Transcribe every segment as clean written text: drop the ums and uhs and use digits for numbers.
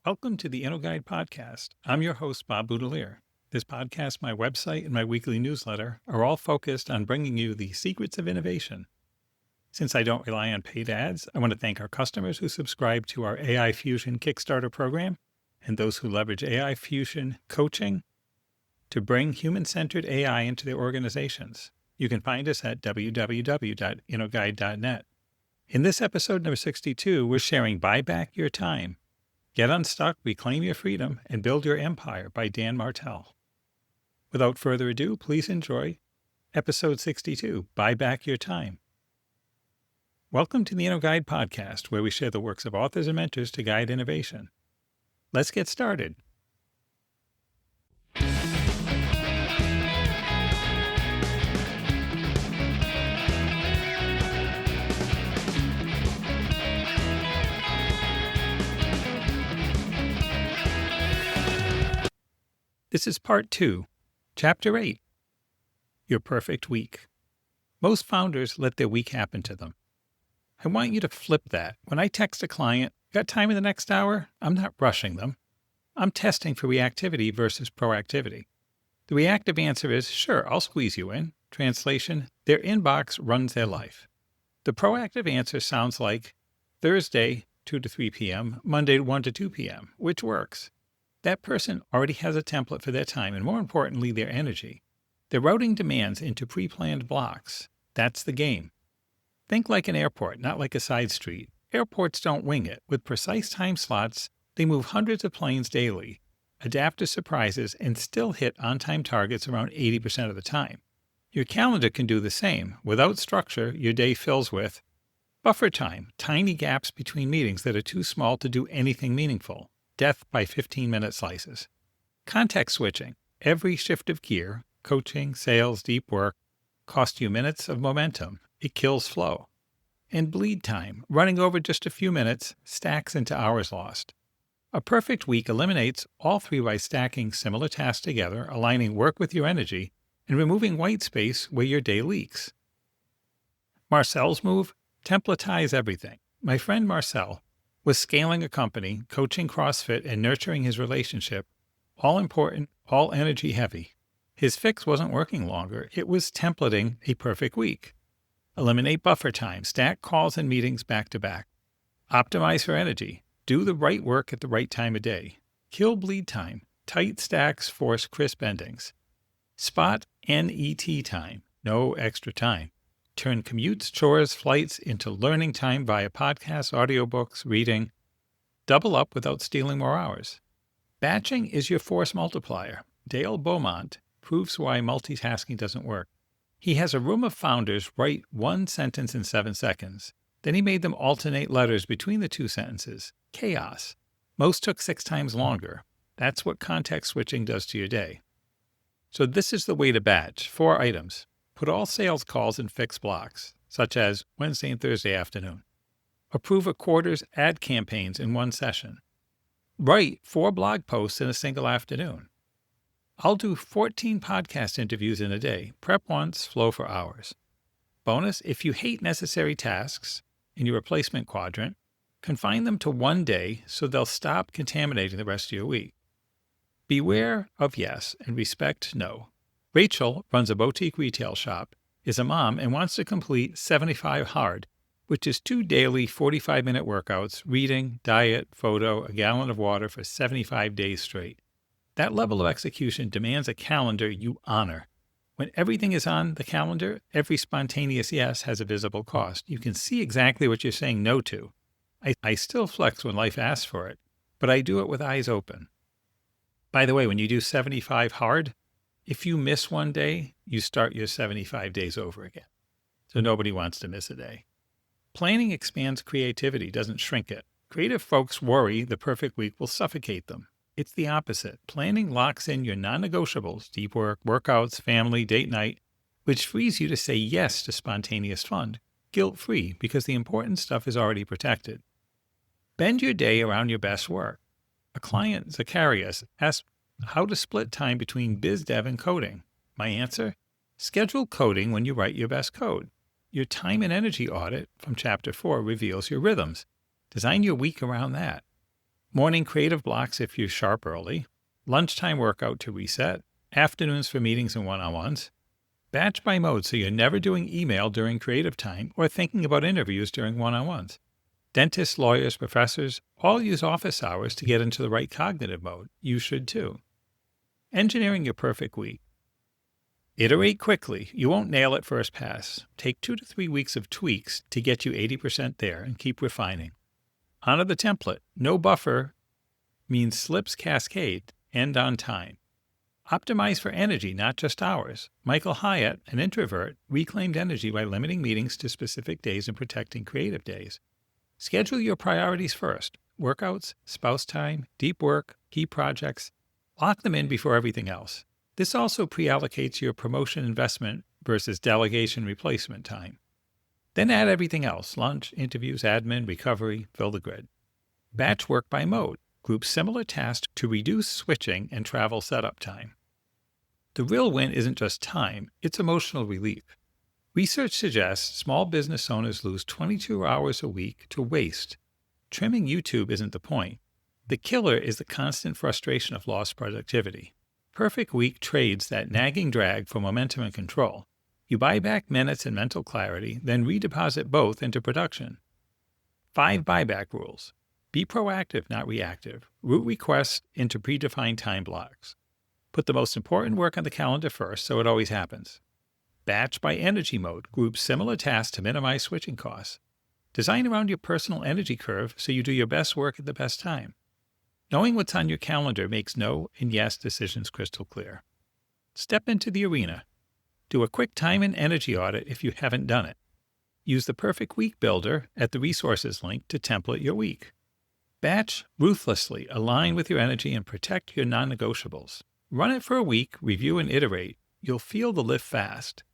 Welcome to the InnoGuide podcast. I'm your host, Bob Boudelier. This podcast, my website, and my weekly newsletter are all focused on bringing you the secrets of innovation. Since I don't rely on paid ads, I want to thank our customers who subscribe to our AI Fusion Kickstarter program and those who leverage AI Fusion coaching to bring human-centered AI into their organizations. You can find us at www.innoguide.net. In this episode number 62, we're sharing Buy Back Your Time. Get Unstuck, Reclaim Your Freedom, and Build Your Empire by Dan Martell. Without further ado, please enjoy episode 62, Buy Back Your Time. Welcome to the InnoGuide podcast, where we share the works of authors and mentors to guide innovation. Let's get started. This is part 2, chapter 8, Your Perfect Week. Most founders let their week happen to them. I want you to flip that. When I text a client, got time in the next hour? I'm not rushing them. I'm testing for reactivity versus proactivity. The reactive answer is, sure, I'll squeeze you in. Translation, their inbox runs their life. The proactive answer sounds like Thursday, 2 to 3 p.m., Monday, 1 to 2 p.m., which works. That person already has a template for their time and, more importantly, their energy. They're routing demands into pre-planned blocks. That's the game. Think like an airport, not like a side street. Airports don't wing it. With precise time slots, they move hundreds of planes daily, adapt to surprises, and still hit on-time targets around 80% of the time. Your calendar can do the same. Without structure, your day fills with buffer time, tiny gaps between meetings that are too small to do anything meaningful. Death by 15-minute slices. Context switching. Every shift of gear, coaching, sales, deep work, costs you minutes of momentum. It kills flow. And bleed time. Running over just a few minutes stacks into hours lost. A perfect week eliminates all three by stacking similar tasks together, aligning work with your energy, and removing white space where your day leaks. Marcel's move? Templatize everything. My friend Marcel was scaling a company, coaching CrossFit, and nurturing his relationship, all important, all energy heavy. His fix wasn't working longer. It was templating a perfect week. Eliminate buffer time, stack calls and meetings back to back. Optimize for energy. Do the right work at the right time of day. Kill bleed time. Tight stacks force crisp endings. Spot NET time. No extra time. Turn commutes, chores, flights into learning time via podcasts, audiobooks, reading. Double up without stealing more hours. Batching is your force multiplier. Dale Beaumont proves why multitasking doesn't work. He has a room of founders write one sentence in 7 seconds. Then he made them alternate letters between the two sentences. Chaos. Most took 6 times longer. That's what context switching does to your day. So this is the way to batch. 4 items. Put all sales calls in fixed blocks, such as Wednesday and Thursday afternoon. Approve a quarter's ad campaigns in one session. Write 4 blog posts in a single afternoon. I'll do 14 podcast interviews in a day. Prep once, flow for hours. Bonus, if you hate necessary tasks in your replacement quadrant, confine them to one day so they'll stop contaminating the rest of your week. Beware of yes and respect no. Rachel runs a boutique retail shop, is a mom, and wants to complete 75 hard, which is 2 daily 45-minute workouts, reading, diet, photo, a gallon of water for 75 days straight. That level of execution demands a calendar you honor. When everything is on the calendar, every spontaneous yes has a visible cost. You can see exactly what you're saying no to. I still flex when life asks for it, but I do it with eyes open. By the way, when you do 75 hard, if you miss one day, you start your 75 days over again. So nobody wants to miss a day. Planning expands creativity, doesn't shrink it. Creative folks worry the perfect week will suffocate them. It's the opposite. Planning locks in your non-negotiables, deep work, workouts, family, date night, which frees you to say yes to spontaneous fun, guilt-free, because the important stuff is already protected. Bend your day around your best work. A client, Zacharias, asked how to split time between biz dev and coding. My answer? Schedule coding when you write your best code. Your time and energy audit from Chapter 4 reveals your rhythms. Design your week around that. Morning creative blocks if you're sharp early. Lunchtime workout to reset. Afternoons for meetings and one-on-ones. Batch by mode so you're never doing email during creative time or thinking about interviews during one-on-ones. Dentists, lawyers, professors all use office hours to get into the right cognitive mode. You should too. Engineering your perfect week. Iterate quickly. You won't nail it first pass. Take 2 to 3 weeks of tweaks to get you 80% there and keep refining. Honor the template. No buffer means slips cascade. End on time. Optimize for energy, not just hours. Michael Hyatt, an introvert, reclaimed energy by limiting meetings to specific days and protecting creative days. Schedule your priorities first. Workouts, spouse time, deep work, key projects. Lock them in before everything else. This also pre-allocates your promotion investment versus delegation replacement time. Then add everything else: lunch, interviews, admin, recovery, fill the grid. Batch work by mode. Group similar tasks to reduce switching and travel setup time. The real win isn't just time, it's emotional relief. Research suggests small business owners lose 22 hours a week to waste. Trimming YouTube isn't the point. The killer is the constant frustration of lost productivity. Perfect Week trades that nagging drag for momentum and control. You buy back minutes and mental clarity, then redeposit both into production. 5 buyback rules. Be proactive, not reactive. Route requests into predefined time blocks. Put the most important work on the calendar first so it always happens. Batch by energy mode. Group similar tasks to minimize switching costs. Design around your personal energy curve so you do your best work at the best time. Knowing what's on your calendar makes no and yes decisions crystal clear. Step into the arena. Do a quick time and energy audit if you haven't done it. Use the Perfect Week Builder at the resources link to template your week. Batch ruthlessly, align with your energy and protect your non-negotiables. Run it for a week, review and iterate. You'll feel the lift fast.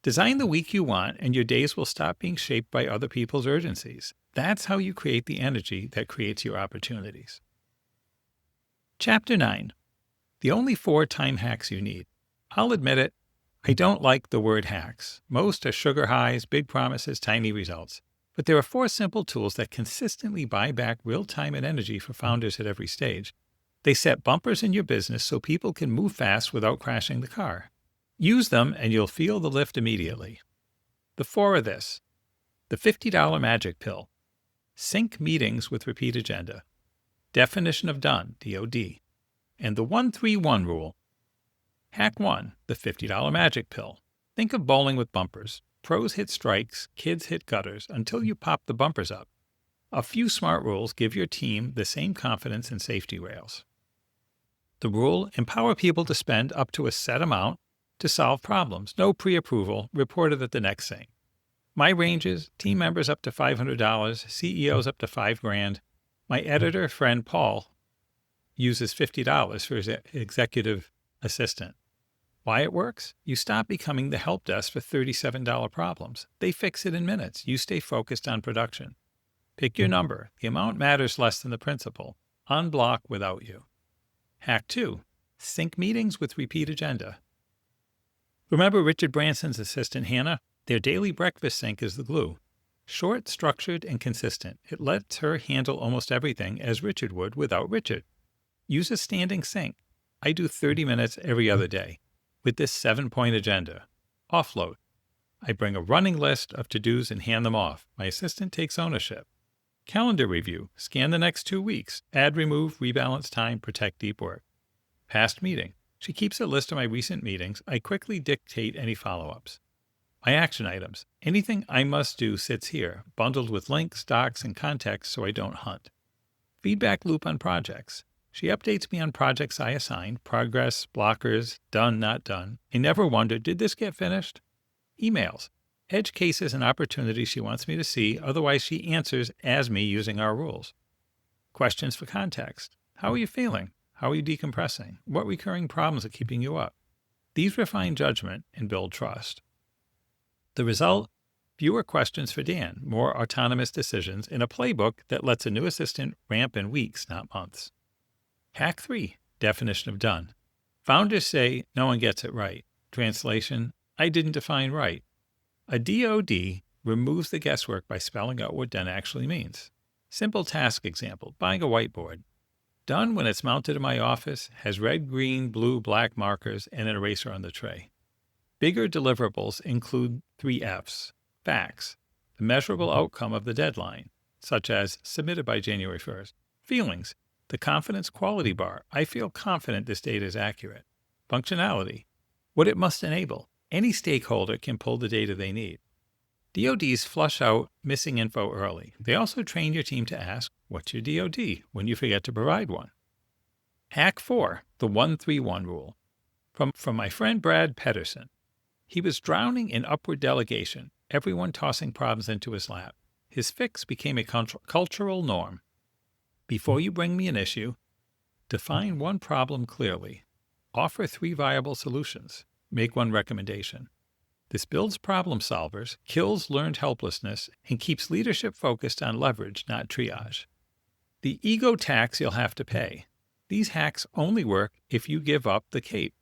Design the week you want and your days will stop being shaped by other people's urgencies. That's how you create the energy that creates your opportunities. Chapter 9. The only 4 time hacks you need. I'll admit it, I don't like the word hacks. Most are sugar highs, big promises, tiny results. But there are 4 simple tools that consistently buy back real time and energy for founders at every stage. They set bumpers in your business so people can move fast without crashing the car. Use them and you'll feel the lift immediately. The 4 are this: the $50 magic pill. Sync meetings with repeat agenda. Definition of done, DOD. And the 1-3-1 rule. Hack 1, the $50 magic pill. Think of bowling with bumpers. Pros hit strikes, kids hit gutters until you pop the bumpers up. A few smart rules give your team the same confidence and safety rails. The rule: empower people to spend up to a set amount to solve problems. No pre-approval, reported at the next thing. My ranges: team members up to $500, CEOs up to $5,000. My editor friend Paul uses $50 for his executive assistant. Why it works? You stop becoming the help desk for $37 problems. They fix it in minutes. You stay focused on production. Pick your number. The amount matters less than the principle. Unblock without you. Hack 2. Sync meetings with repeat agenda. Remember Richard Branson's assistant Hannah? Their daily breakfast sync is the glue. Short, structured, and consistent. It lets her handle almost everything as Richard would without Richard. Use a standing sync. I do 30 minutes every other day with this 7-point agenda. Offload. I bring a running list of to-dos and hand them off. My assistant takes ownership. Calendar review. Scan the next 2 weeks. Add, remove, rebalance time, protect deep work. Past meeting. She keeps a list of my recent meetings. I quickly dictate any follow-ups. My action items. Anything I must do sits here, bundled with links, docs, and context so I don't hunt. Feedback loop on projects. She updates me on projects I assign, progress, blockers, done, not done. I never wonder, did this get finished? Emails. Edge cases and opportunities she wants me to see, otherwise she answers as me using our rules. Questions for context. How are you feeling? How are you decompressing? What recurring problems are keeping you up? These refine judgment and build trust. The result? Fewer questions for Dan, more autonomous decisions in a playbook that lets a new assistant ramp in weeks, not months. Hack 3. Definition of done. Founders say no one gets it right. Translation: I didn't define right. A DOD removes the guesswork by spelling out what done actually means. Simple task example: buying a whiteboard. Done when it's mounted in my office, has red, green, blue, black markers, and an eraser on the tray. Bigger deliverables include 3 F's. Facts, the measurable outcome of the deadline, such as submitted by January 1st. Feelings, the confidence quality bar. I feel confident this data is accurate. Functionality, what it must enable. Any stakeholder can pull the data they need. DoDs flush out missing info early. They also train your team to ask, what's your DoD, when you forget to provide one. Hack 4, the 1-3-1 rule. From my friend Brad Pedersen. He was drowning in upward delegation, everyone tossing problems into his lap. His fix became a cultural norm. Before you bring me an issue, define one problem clearly. Offer 3 viable solutions. Make 1 recommendation. This builds problem solvers, kills learned helplessness, and keeps leadership focused on leverage, not triage. The ego tax you'll have to pay. These hacks only work if you give up the cape.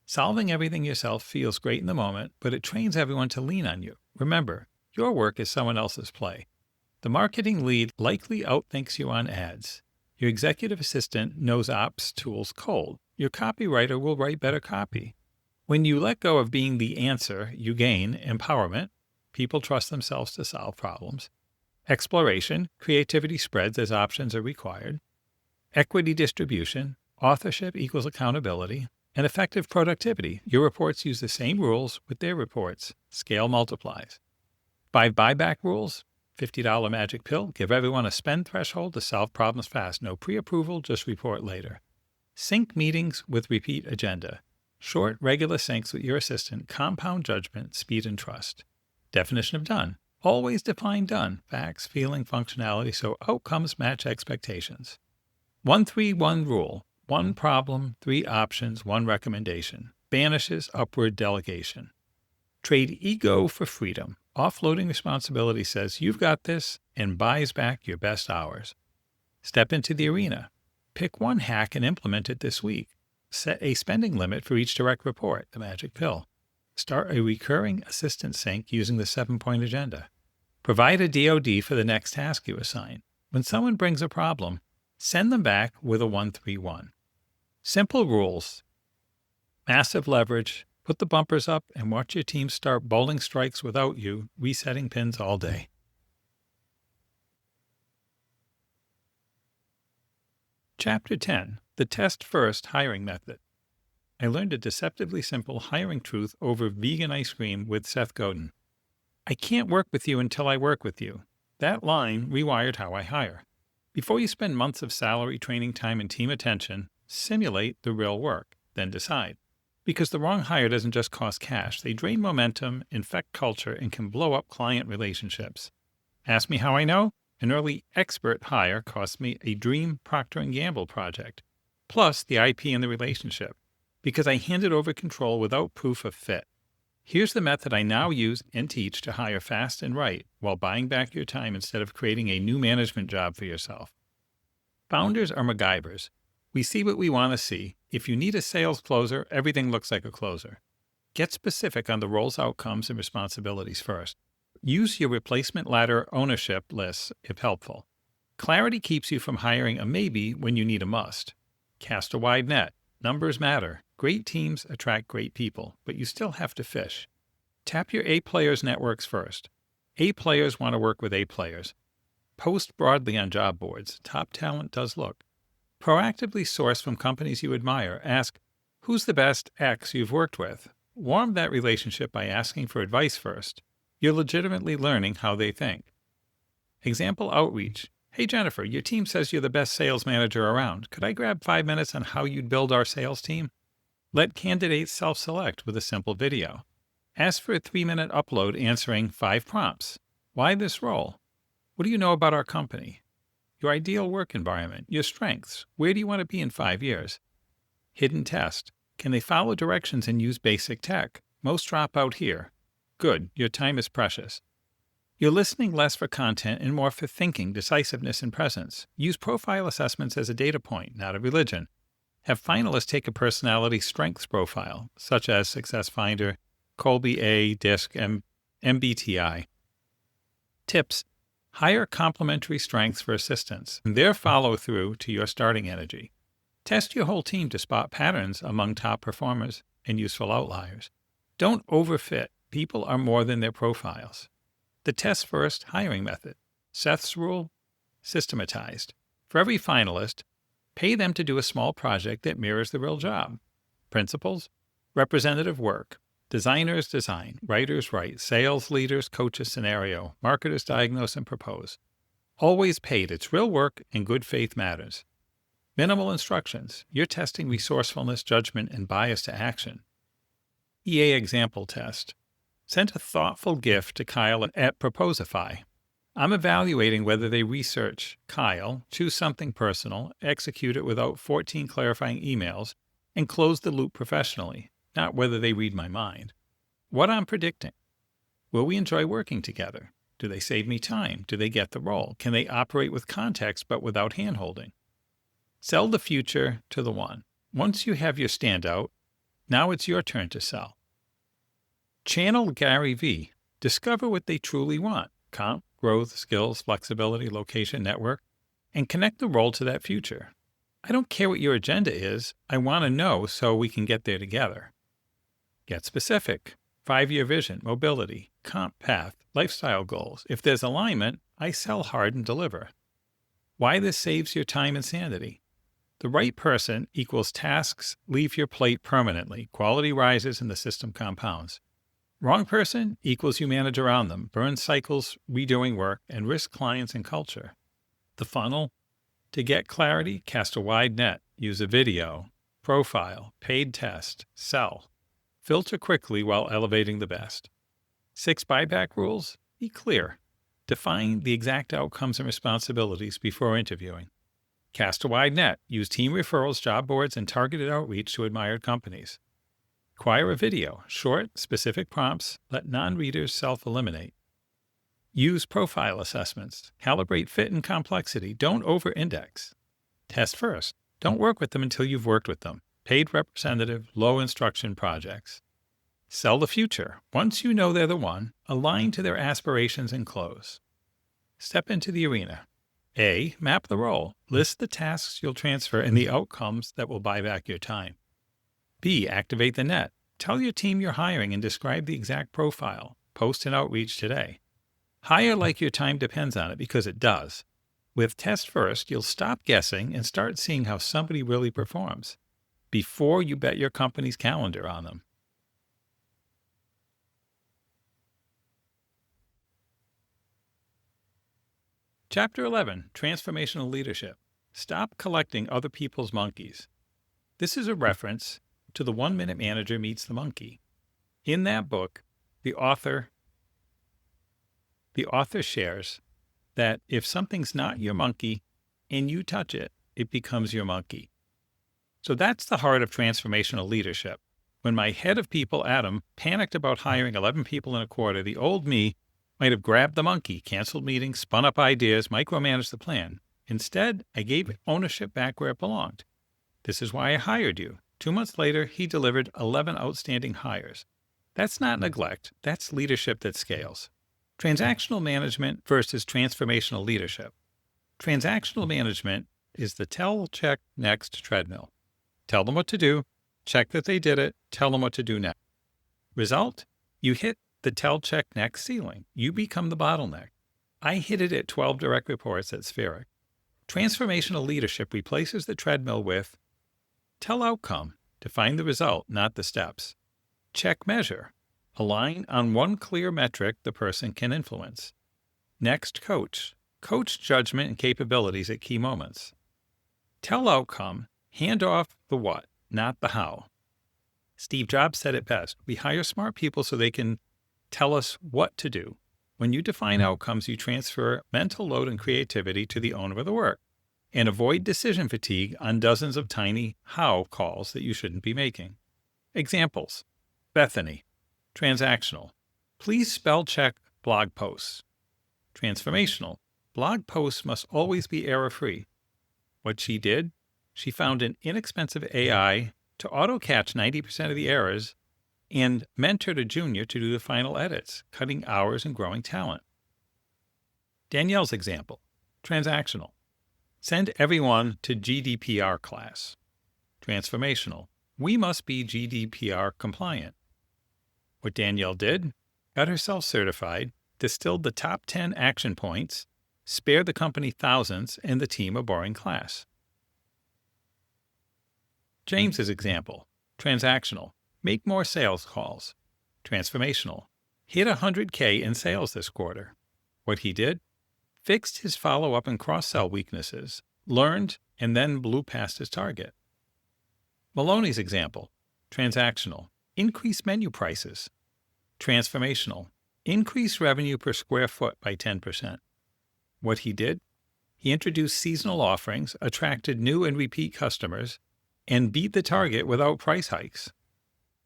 Solving everything yourself feels great in the moment, but it trains everyone to lean on you. Remember, your work is someone else's play. The marketing lead likely outthinks you on ads. Your executive assistant knows ops tools cold. Your copywriter will write better copy. When you let go of being the answer, you gain empowerment. People trust themselves to solve problems. Exploration, creativity spreads as options are required. Equity distribution, authorship equals accountability. And effective productivity. Your reports use the same rules with their reports. Scale multiplies. 5 buyback rules. $50 magic pill. Give everyone a spend threshold to solve problems fast. No pre-approval, just report later. Sync meetings with repeat agenda. Short, regular syncs with your assistant. Compound judgment, speed, and trust. Definition of done. Always define done. Facts, feeling, functionality, so outcomes match expectations. 1-3-1 rule. 1 problem, 3 options, 1 recommendation. Banishes upward delegation. Trade ego for freedom. Offloading responsibility says you've got this and buys back your best hours. Step into the arena. Pick 1 hack and implement it this week. Set a spending limit for each direct report, the magic pill. Start a recurring assistant sync using the 7-point agenda. Provide a DoD for the next task you assign. When someone brings a problem, send them back with a 1-3-1. Simple rules. Massive leverage. Put the bumpers up and watch your team start bowling strikes without you, resetting pins all day. Chapter 10. The Test First Hiring Method. I learned a deceptively simple hiring truth over vegan ice cream with Seth Godin. I can't work with you until I work with you. That line rewired how I hire. Before you spend months of salary, training time, and team attention, simulate the real work, then decide. Because the wrong hire doesn't just cost cash, they drain momentum, infect culture, and can blow up client relationships. Ask me how I know? An early expert hire cost me a dream Procter & Gamble project, plus the IP and the relationship, because I handed over control without proof of fit. Here's the method I now use and teach to hire fast and right while buying back your time instead of creating a new management job for yourself. Founders are MacGyvers. We see what we want to see. If you need a sales closer, everything looks like a closer. Get specific on the role's outcomes and responsibilities first. Use your replacement ladder ownership lists if helpful. Clarity keeps you from hiring a maybe when you need a must. Cast a wide net. Numbers matter. Great teams attract great people, but you still have to fish. Tap your A players networks first. A players want to work with A players. Post broadly on job boards. Top talent does look. Proactively source from companies you admire. Ask, who's the best X you've worked with? Warm that relationship by asking for advice first. You're legitimately learning how they think. Example outreach. Hey Jennifer, your team says you're the best sales manager around. Could I grab 5 minutes on how you'd build our sales team? Let candidates self-select with a simple video. Ask for a 3-minute upload answering 5 prompts. Why this role? What do you know about our company? Your ideal work environment, your strengths. Where do you want to be in 5 years? Hidden test. Can they follow directions and use basic tech? Most drop out here. Good, your time is precious. You're listening less for content and more for thinking, decisiveness, and presence. Use profile assessments as a data point, not a religion. Have finalists take a personality strengths profile, such as Success Finder, Colby A, DISC, MBTI. Tips. Hire complementary strengths for assistants and their follow-through to your starting energy. Test your whole team to spot patterns among top performers and useful outliers. Don't overfit. People are more than their profiles. The test-first hiring method. Seth's rule: systematized. For every finalist, pay them to do a small project that mirrors the real job. Principles: representative work. Designers design, writers write, sales leaders coach a scenario, marketers diagnose and propose. Always paid. It's real work and good faith matters. Minimal instructions. You're testing resourcefulness, judgment, and bias to action. EA example test. Send a thoughtful gift to Kyle at Proposify. I'm evaluating whether they research Kyle, choose something personal, execute it without 14 clarifying emails, and close the loop professionally, not whether they read my mind. What I'm predicting. Will we enjoy working together? Do they save me time? Do they get the role? Can they operate with context but without hand-holding? Sell the future to the one. Once you have your standout, now it's your turn to sell. Channel Gary V. Discover what they truly want. Comp, growth, skills, flexibility, location, network, and connect the role to that future. I don't care what your agenda is. I want to know so we can get there together. Get specific. 5-year vision, mobility, comp path, lifestyle goals. If there's alignment, I sell hard and deliver. Why this saves your time and sanity. The right person equals tasks leave your plate permanently. Quality rises and the system compounds. Wrong person equals you manage around them, burn cycles redoing work, and risk clients and culture. The funnel. To get clarity, cast a wide net. Use a video, profile, paid test, sell. Filter quickly while elevating the best. 6 buyback rules. Be clear. Define the exact outcomes and responsibilities before interviewing. Cast a wide net. Use team referrals, job boards, and targeted outreach to admired companies. Acquire a video. Short, specific prompts. Let non-readers self-eliminate. Use profile assessments. Calibrate fit and complexity. Don't over-index. Test first. Don't work with them until you've worked with them. Paid representative, low instruction projects. Sell the future. Once you know they're the one, align to their aspirations and close. Step into the arena. A. Map the role. List the tasks you'll transfer and the outcomes that will buy back your time. B. Activate the net. Tell your team you're hiring and describe the exact profile. Post and outreach today. Hire like your time depends on it, because it does. With test first, you'll stop guessing and start seeing how somebody really performs before you bet your company's calendar on them. Chapter 11, Transformational Leadership. Stop collecting other people's monkeys. This is a reference to The 1-Minute Manager Meets the Monkey. In that book, the author shares that if something's not your monkey and you touch it, it becomes your monkey. So that's the heart of transformational leadership. When my head of people, Adam, panicked about hiring 11 people in a quarter, the old me might have grabbed the monkey, canceled meetings, spun up ideas, micromanaged the plan. Instead, I gave ownership back where it belonged. This is why I hired you. 2 months later, he delivered 11 outstanding hires. That's not neglect. That's leadership that scales. Transactional management versus transformational leadership. Transactional management is the tell, check, next treadmill. Tell them what to do, check that they did it, tell them what to do next. Result? You hit the tell, check, next ceiling. You become the bottleneck. I hit it at 12 direct reports at Spheric. Transformational leadership replaces the treadmill with tell outcome, define the result, not the steps. Check measure, align on one clear metric the person can influence. Next coach, coach judgment and capabilities at key moments. Tell outcome, hand off the what, not the how. Steve Jobs said it best. We hire smart people so they can tell us what to do. When you define outcomes, you transfer mental load and creativity to the owner of the work and avoid decision fatigue on dozens of tiny how calls that you shouldn't be making. Examples. Bethany. Transactional. Please spell check blog posts. Transformational. Blog posts must always be error-free. What she did? She found an inexpensive AI to auto-catch 90% of the errors and mentored a junior to do the final edits, cutting hours and growing talent. Danielle's example, transactional. Send everyone to GDPR class. Transformational. We must be GDPR compliant. What Danielle did, got herself certified, distilled the top 10 action points, spared the company thousands and the team a boring class. James's example, transactional. Make more sales calls. Transformational. Hit 100K in sales this quarter. What he did? Fixed his follow-up and cross-sell weaknesses, learned, and then blew past his target. Maloney's example, transactional. Increase menu prices. Transformational. Increase revenue per square foot by 10%. What he did? He introduced seasonal offerings, attracted new and repeat customers, and beat the target without price hikes.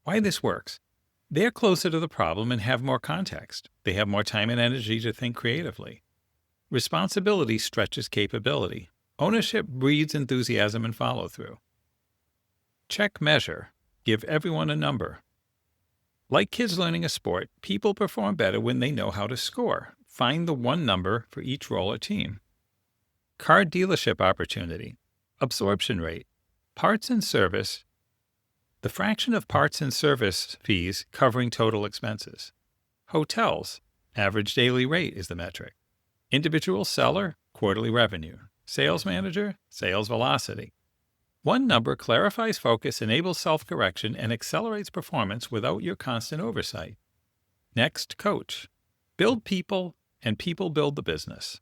Why this works? They're closer to the problem and have more context. They have more time and energy to think creatively. Responsibility stretches capability. Ownership breeds enthusiasm and follow-through. Check, measure. Give everyone a number. Like kids learning a sport, people perform better when they know how to score. Find the one number for each role or team. Car dealership opportunity. Absorption rate. Parts and service. The fraction of parts and service fees covering total expenses. Hotels. Average daily rate is the metric. Individual seller, quarterly revenue. Sales manager, sales velocity. One number clarifies focus, enables self-correction, and accelerates performance without your constant oversight. Next, coach. Build people, and people build the business.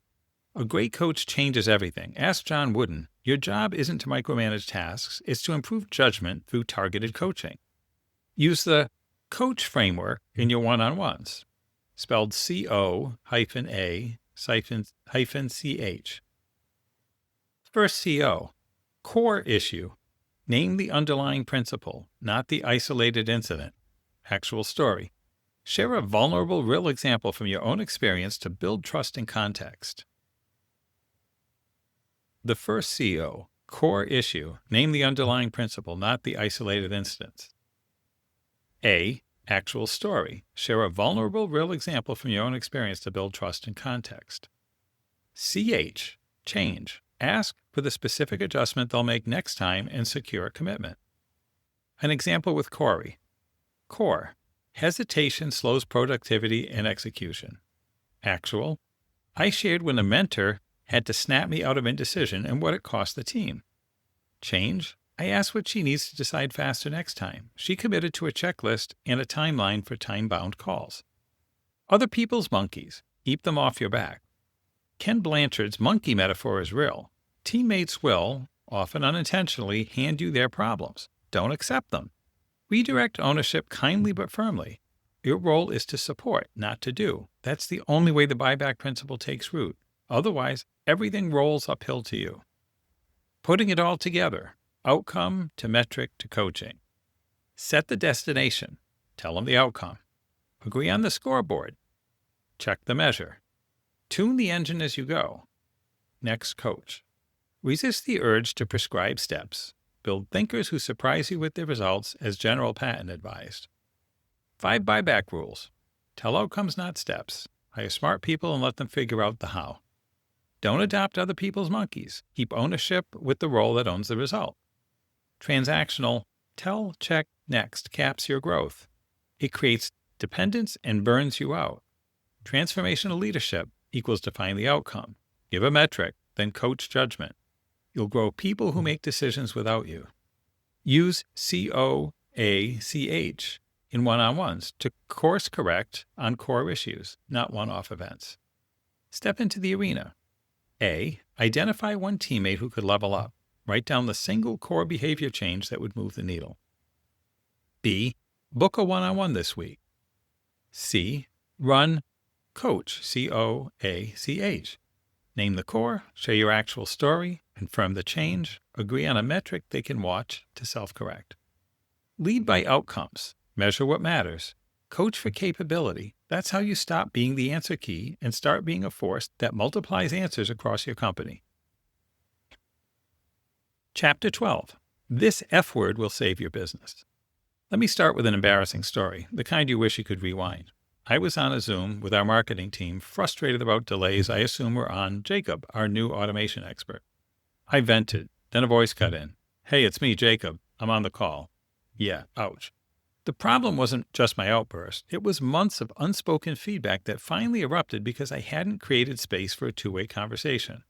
A great coach changes everything. Ask John Wooden. Your job isn't to micromanage tasks, it's to improve judgment through targeted coaching. Use the coach framework in your one-on-ones, spelled CO-A-CH. First CO. Core issue. Name the underlying principle, not the isolated incident. Actual story. Share a vulnerable, real example from your own experience to build trust and context. The first CO. Core issue. Name the underlying principle, not the isolated incidents. A. Actual story. Share a vulnerable, real example from your own experience to build trust and context. CH. Change. Ask for the specific adjustment they'll make next time and secure a commitment. An example with Corey. Core. Hesitation slows productivity and execution. Actual. I shared when a mentor had to snap me out of indecision and what it cost the team. Change. I asked what she needs to decide faster next time. She committed to a checklist and a timeline for time-bound calls. Other people's monkeys. Keep them off your back. Ken Blanchard's monkey metaphor is real. Teammates will, often unintentionally, hand you their problems. Don't accept them. Redirect ownership kindly but firmly. Your role is to support, not to do. That's the only way the buyback principle takes root. Otherwise, everything rolls uphill to you. Putting it all together, outcome to metric to coaching. Set the destination. Tell them the outcome. Agree on the scoreboard. Check the measure. Tune the engine as you go. Next, coach. Resist the urge to prescribe steps. Build thinkers who surprise you with their results, as General Patton advised. 5 buyback rules. Tell outcomes, not steps. Hire smart people and let them figure out the how. Don't adopt other people's monkeys. Keep ownership with the role that owns the result. Transactional. Tell, check, next caps your growth. It creates dependence and burns you out. Transformational leadership equals define the outcome. Give a metric, then coach judgment. You'll grow people who make decisions without you. Use COACH in one-on-ones to course correct on core issues, not one-off events. Step into the arena. A. Identify one teammate who could level up. Write down the single core behavior change that would move the needle. B. Book a one-on-one this week. C. Run coach, COACH. Name the core, share your actual story, confirm the change, agree on a metric they can watch to self-correct. Lead by outcomes. Measure what matters. Coach for capability. That's how you stop being the answer key and start being a force that multiplies answers across your company. Chapter 12. This F word will save your business. Let me start with an embarrassing story, the kind you wish you could rewind. I was on a Zoom with our marketing team, frustrated about delays I assume were on Jacob, our new automation expert. I vented. Then a voice cut in. "Hey, it's me, Jacob. I'm on the call." Yeah, ouch. The problem wasn't just my outburst. It was months of unspoken feedback that finally erupted because I hadn't created space for a two-way conversation.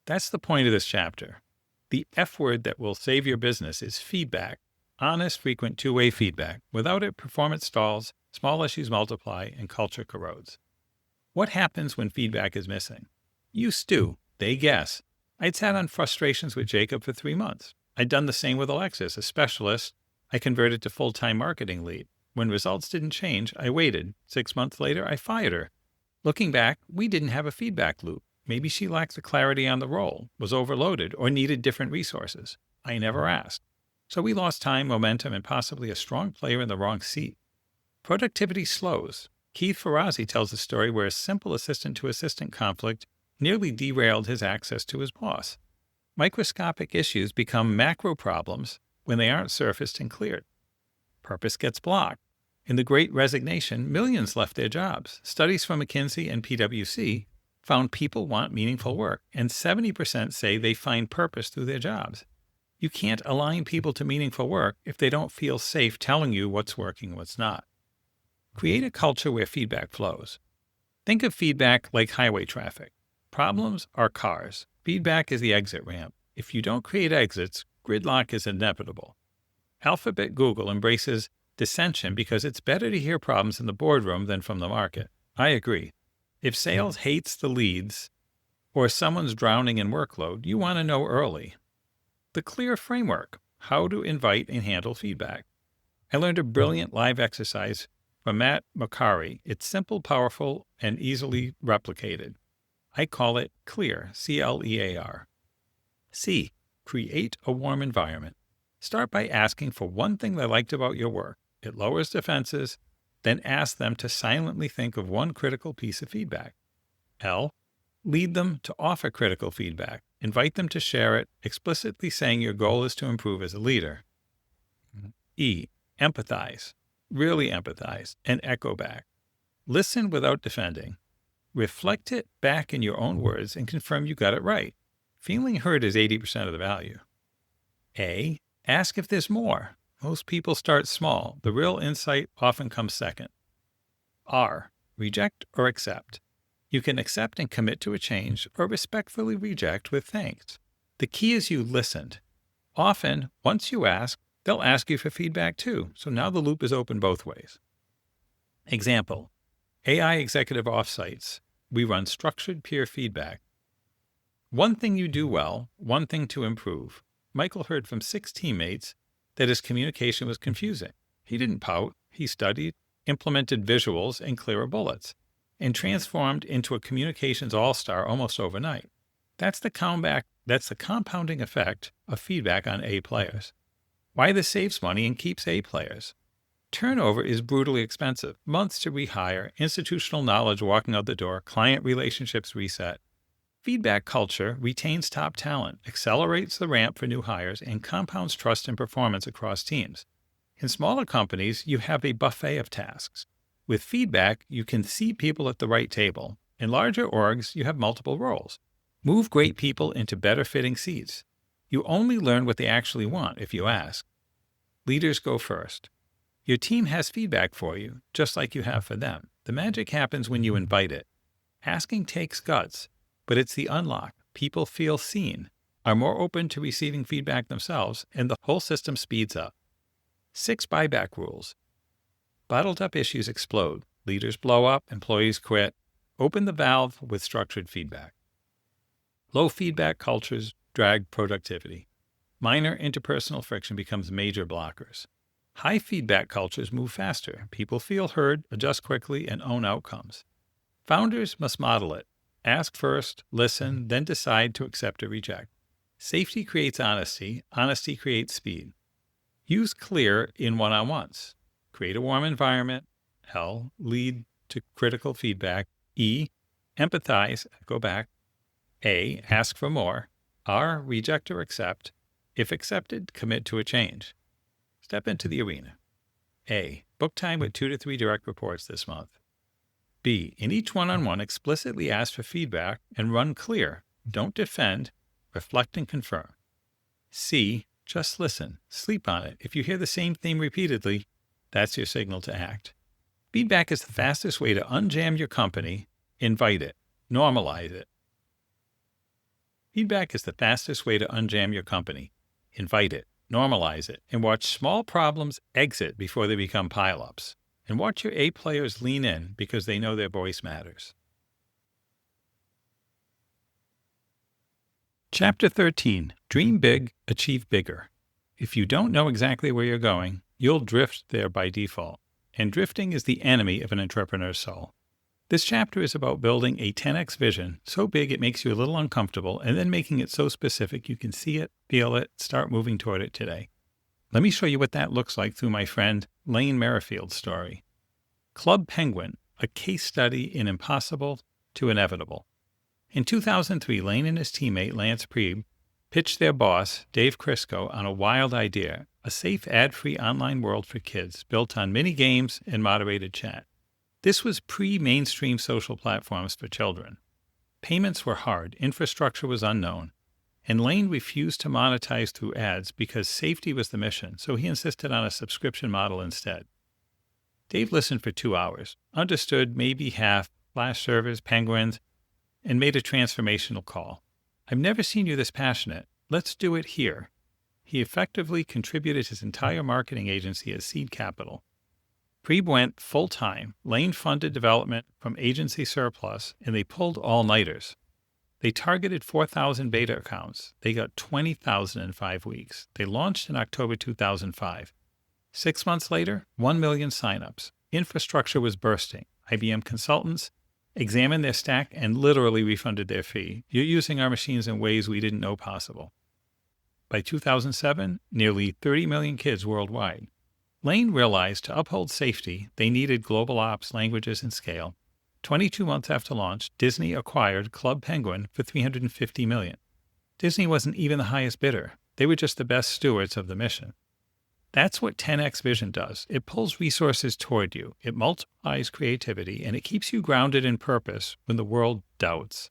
That's the point of this chapter. The F word that will save your business is feedback. Honest, frequent two-way feedback. Without it, performance stalls, small issues multiply, and culture corrodes. What happens when feedback is missing? You stew. They guess. I'd sat on frustrations with Jacob for 3 months. I'd done the same with Alexis, a specialist I converted to full-time marketing lead. When results didn't change, I waited. 6 months later, I fired her. Looking back, we didn't have a feedback loop. Maybe she lacked the clarity on the role, was overloaded, or needed different resources. I never asked. So we lost time, momentum, and possibly a strong player in the wrong seat. Productivity slows. Keith Ferrazzi tells a story where a simple assistant-to-assistant conflict nearly derailed his access to his boss. Microscopic issues become macro problems when they aren't surfaced and cleared. Purpose gets blocked. In the Great Resignation, millions left their jobs. Studies from McKinsey and PwC found people want meaningful work, and 70% say they find purpose through their jobs. You can't align people to meaningful work if they don't feel safe telling you what's working and what's not. Create a culture where feedback flows. Think of feedback like highway traffic. Problems are cars. Feedback is the exit ramp. If you don't create exits, gridlock is inevitable. Alphabet Google embraces dissension because it's better to hear problems in the boardroom than from the market. I agree. If sales hates the leads or someone's drowning in workload, you want to know early. The clear framework, how to invite and handle feedback. I learned a brilliant live exercise from Matt Macari. It's simple, powerful, and easily replicated. I call it CLEAR, C-L-E-A-R. C, create a warm environment. Start by asking for one thing they liked about your work. It lowers defenses. Then ask them to silently think of one critical piece of feedback. L, lead them to offer critical feedback. Invite them to share it, explicitly saying your goal is to improve as a leader. E, empathize. Really empathize and echo back. Listen without defending. Reflect it back in your own words and confirm you got it right. Feeling heard is 80% of the value. A, ask if there's more. Most people start small. The real insight often comes second. R, reject or accept. You can accept and commit to a change or respectfully reject with thanks. The key is you listened. Often, once you ask, they'll ask you for feedback too, so now the loop is open both ways. Example, AI executive offsites. We run structured peer feedback. One thing you do well, one thing to improve. Michael heard from 6 teammates that his communication was confusing. He didn't pout. He studied, implemented visuals and clearer bullets, and transformed into a communications all-star almost overnight. That's the compounding effect of feedback on A players. Why this saves money and keeps A players. Turnover is brutally expensive. Months to rehire, institutional knowledge walking out the door, client relationships reset. Feedback culture retains top talent, accelerates the ramp for new hires, and compounds trust and performance across teams. In smaller companies, you have a buffet of tasks. With feedback, you can seat people at the right table. In larger orgs, you have multiple roles. Move great people into better-fitting seats. You only learn what they actually want if you ask. Leaders go first. Your team has feedback for you, just like you have for them. The magic happens when you invite it. Asking takes guts, but it's the unlock. People feel seen, are more open to receiving feedback themselves, and the whole system speeds up. 6 buyback rules. Bottled up issues explode. Leaders blow up, employees quit. Open the valve with structured feedback. Low feedback cultures drag productivity. Minor interpersonal friction becomes major blockers. High feedback cultures move faster. People feel heard, adjust quickly, and own outcomes. Founders must model it. Ask first, listen, then decide to accept or reject. Safety creates honesty. Honesty creates speed. Use clear in one-on-ones. Create a warm environment. L, lead to critical feedback. E, empathize, go back. A, ask for more. R, reject or accept. If accepted, commit to a change. Step into the arena. A, book time with 2 to 3 direct reports this month. B. In each one-on-one, explicitly ask for feedback and run clear. Don't defend, reflect and confirm. C. Just listen. Sleep on it. If you hear the same theme repeatedly, that's your signal to act. Feedback is the fastest way to unjam your company. Invite it. Normalize it. Feedback is the fastest way to unjam your company. Invite it. Normalize it. And watch small problems exit before they become pileups. And watch your A players lean in because they know their voice matters. Chapter 13. Dream big, achieve bigger. If you don't know exactly where you're going, you'll drift there by default. And drifting is the enemy of an entrepreneur's soul. This chapter is about building a 10x vision so big it makes you a little uncomfortable, and then making it so specific you can see it, feel it, start moving toward it today. Let me show you what that looks like through my friend Lane Merrifield's story. Club Penguin, a case study in impossible to inevitable. In 2003, Lane and his teammate Lance Priebe pitched their boss, Dave Crisco, on a wild idea, a safe ad-free online world for kids built on mini games and moderated chat. This was pre-mainstream social platforms for children. Payments were hard, infrastructure was unknown, and Lane refused to monetize through ads because safety was the mission, so he insisted on a subscription model instead. Dave listened for 2 hours, understood maybe half, Flash servers, penguins, and made a transformational call. I've never seen you this passionate. Let's do it here. He effectively contributed his entire marketing agency as seed capital. Priebe went full-time. Lane funded development from agency surplus, and they pulled all-nighters. They targeted 4,000 beta accounts. They got 20,000 in 5 weeks. They launched in October 2005. 6 months later, 1 million signups. Infrastructure was bursting. IBM consultants examined their stack and literally refunded their fee. You're using our machines in ways we didn't know possible. By 2007, nearly 30 million kids worldwide. Lane realized to uphold safety, they needed global ops, languages, and scale. 22 months after launch, Disney acquired Club Penguin for $350 million. Disney wasn't even the highest bidder. They were just the best stewards of the mission. That's what 10x Vision does. It pulls resources toward you, it multiplies creativity, and it keeps you grounded in purpose when the world doubts.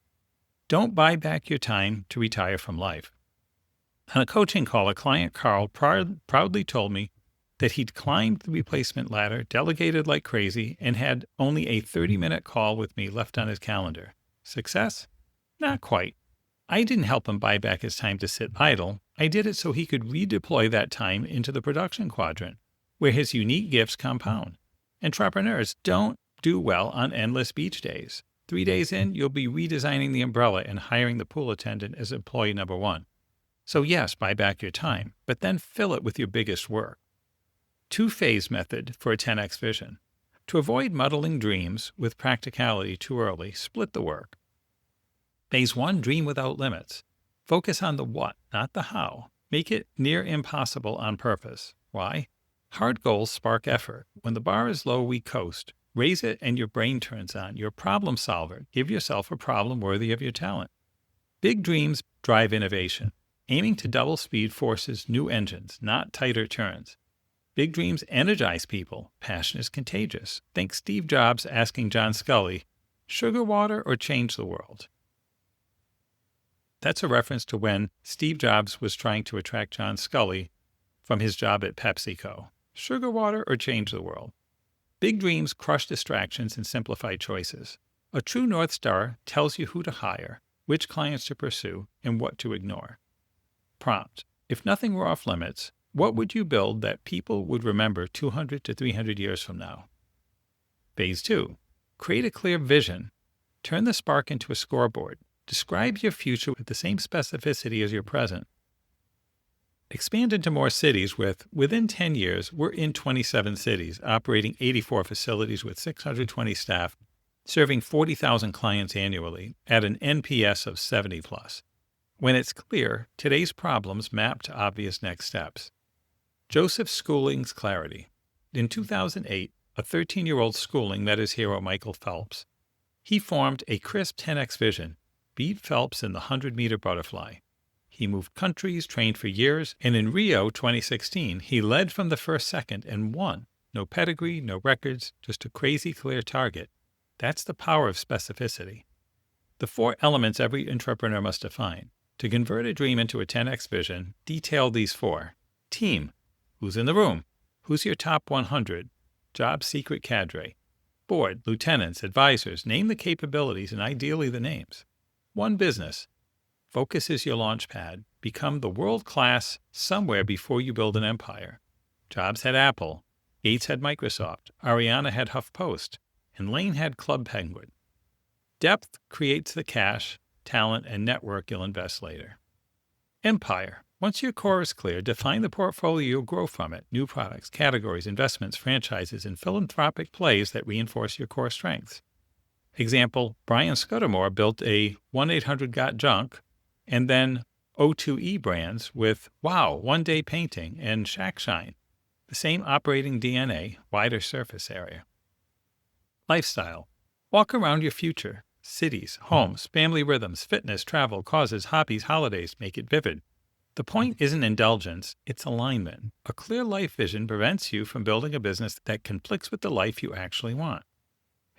Don't buy back your time to retire from life. On a coaching call, a client, Carl, proudly told me that he'd climbed the replacement ladder, delegated like crazy, and had only a 30-minute call with me left on his calendar. Success? Not quite. I didn't help him buy back his time to sit idle. I did it so he could redeploy that time into the production quadrant, where his unique gifts compound. Entrepreneurs don't do well on endless beach days. 3 days in, you'll be redesigning the umbrella and hiring the pool attendant as employee number 1. So yes, buy back your time, but then fill it with your biggest work. 2-phase method for a 10x vision. To avoid muddling dreams with practicality too early, split the work. Phase 1, dream without limits. Focus on the what, not the how. Make it near impossible on purpose. Why? Hard goals spark effort. When the bar is low, we coast. Raise it and your brain turns on. You're a problem solver. Give yourself a problem worthy of your talent. Big dreams drive innovation. Aiming to double speed forces new engines, not tighter turns. Big dreams energize people. Passion is contagious. Think Steve Jobs asking John Scully, sugar water or change the world? That's a reference to when Steve Jobs was trying to attract John Scully from his job at PepsiCo. Sugar water or change the world? Big dreams crush distractions and simplify choices. A true North Star tells you who to hire, which clients to pursue, and what to ignore. Prompt. If nothing were off limits, what would you build that people would remember 200 to 300 years from now? Phase 2. Create a clear vision. Turn the spark into a scoreboard. Describe your future with the same specificity as your present. Expand into more cities within 10 years, we're in 27 cities, operating 84 facilities with 620 staff, serving 40,000 clients annually at an NPS of 70 plus. When it's clear, today's problems map to obvious next steps. Joseph Schooling's clarity. In 2008, a 13-year-old Schooling met his hero Michael Phelps. He formed a crisp 10x vision, beat Phelps in the 100-meter butterfly. He moved countries, trained for years, and in Rio 2016, he led from the first second and won. No pedigree, no records, just a crazy clear target. That's the power of specificity. The 4 elements every entrepreneur must define. To convert a dream into a 10x vision, detail these 4. Team. Who's in the room? Who's your top 100? Job secret cadre. Board, lieutenants, advisors. Name the capabilities and ideally the names. 1 business. Focus is your launch pad. Become the world class somewhere before you build an empire. Jobs had Apple. Gates had Microsoft. Ariana had HuffPost. And Lane had Club Penguin. Depth creates the cash, talent, and network you'll invest later. Empire. Once your core is clear, define the portfolio you'll grow from it. New products, categories, investments, franchises, and philanthropic plays that reinforce your core strengths. Example, Brian Scudamore built a 1-800-GOT-JUNK and then O2E brands with Wow, One Day Painting, and Shack Shine. The same operating DNA, wider surface area. Lifestyle. Walk around your future. Cities, homes, family rhythms, fitness, travel, causes, hobbies, holidays. Make it vivid. The point isn't indulgence, it's alignment. A clear life vision prevents you from building a business that conflicts with the life you actually want.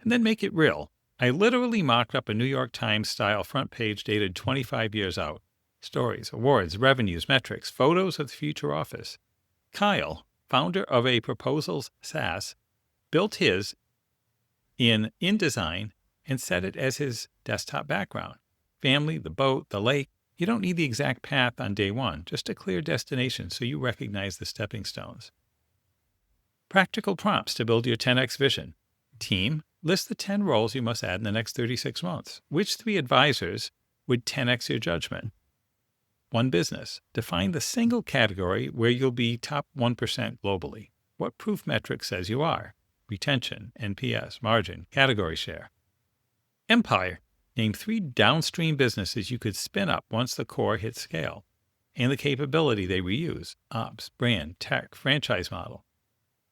And then make it real. I literally mocked up a New York Times style front page dated 25 years out. Stories, awards, revenues, metrics, photos of the future office. Kyle, founder of a proposals SaaS, built his in InDesign and set it as his desktop background. Family, the boat, the lake. You don't need the exact path on day one, just a clear destination so you recognize the stepping stones. Practical prompts to build your 10x vision. Team, list the 10 roles you must add in the next 36 months. Which 3 advisors would 10x your judgment? 1 business, define the single category where you'll be top 1% globally. What proof metric says you are? Retention, NPS, margin, category share. Empire, name 3 downstream businesses you could spin up once the core hits scale, and the capability they reuse, ops, brand, tech, franchise model.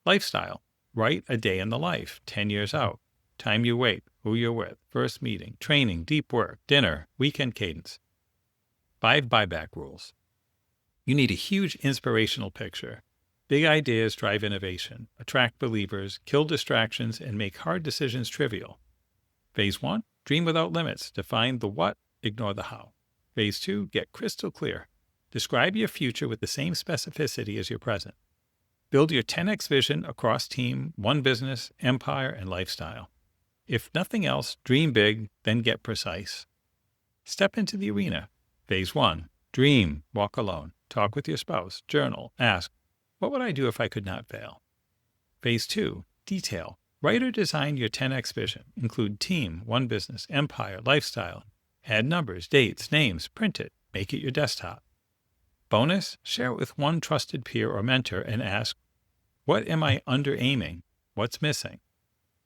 Lifestyle, write a day in the life, 10 years out. Time you wait, who you're with, first meeting, training, deep work, dinner, weekend cadence. 5 buyback rules. You need a huge inspirational picture. Big ideas drive innovation, attract believers, kill distractions, and make hard decisions trivial. Phase 1, dream without limits. Define the what, ignore the how. Phase 2, get crystal clear. Describe your future with the same specificity as your present. Build your 10x vision across team, 1 business, empire, and lifestyle. If nothing else, dream big, then get precise. Step into the arena. Phase 1, dream, walk alone, talk with your spouse, journal, ask, what would I do if I could not fail? Phase 2, detail. Write or design your 10x vision. Include team, 1 business, empire, lifestyle. Add numbers, dates, names, print it, make it your desktop. Bonus, share it with 1 trusted peer or mentor and ask, what am I under-aiming? What's missing?